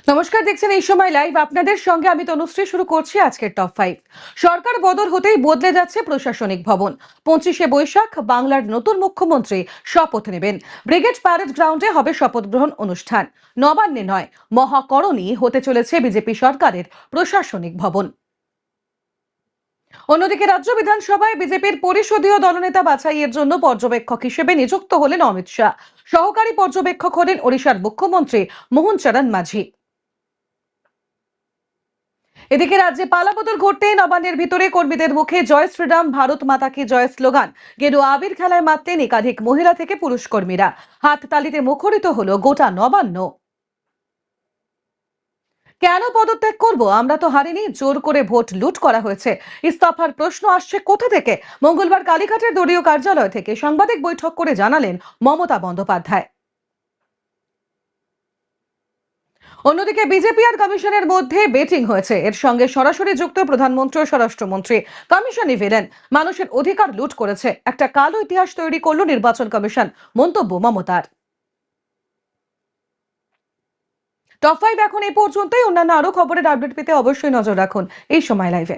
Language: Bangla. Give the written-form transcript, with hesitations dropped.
নমস্কার, দেখছেন এই সময় লাইভ। আপনাদের সঙ্গে আমি তনুশ্রী। শুরু করছি আজকের টপ 5। সরকার বদল হতেই বদলে যাচ্ছে প্রশাসনিক ভবন। 25শে বৈশাখ বাংলার নতুন মুখ্যমন্ত্রী শপথ নেবেন। ব্রিগেড প্যারেড গ্রাউন্ডে হবে শপথ গ্রহণ অনুষ্ঠান। নবান্নে নয়, মহাকরণে হতে চলেছে বিজেপি সরকারের প্রশাসনিক ভবন। অন্যদিকে রাজ্য বিধানসভায় বিজেপির পরিষদীয় দলনেতা বাছাইয়ের জন্য পর্যবেক্ষক হিসেবে নিযুক্ত হলেন অমিত শাহ। সহকারী পর্যবেক্ষক হলেন ওড়িশার মুখ্যমন্ত্রী মোহন চরণ মাঝি। এদিকে রাজ্যে পালাবদল ঘটতেই নবান্নের ভিতরে কর্মীদের মুখে জয় শ্রীরাম, ভারত মাতা কি জয় স্লোগান। গেরুয়া আবির খেলায় মাতলেন একাধিক মহিলা থেকে পুরুষ কর্মীরা। হাততালিতে মুখরিত হলো গোটা নবান্ন। কেন পদত্যাগ করব? আমরা তো হারিনি, জোর করে ভোট লুট করা হয়েছে। ইস্তফার প্রশ্ন আসছে কোথা থেকে? মঙ্গলবার কালীঘাটের দলীয় কার্যালয় থেকে সাংবাদিক বৈঠক করে জানালেন মমতা বন্দ্যোপাধ্যায়। অন্যদিকে বিজেপি আর কমিশনের মধ্যে বেটিং হয়েছে। এর সঙ্গে সরাসরি যুক্ত প্রধানমন্ত্রী ও স্বরাষ্ট্রমন্ত্রী। কমিশনই ভিলেন, মানুষের অধিকার লুট করেছে, একটা কালো ইতিহাস তৈরি করলো নির্বাচন কমিশন, মন্তব্য মমতার। টপ 5 এখন এই পর্যন্তই। অন্যান্য আরো খবরের আপডেট পেতে অবশ্যই নজর রাখুন এই সময় লাইভে।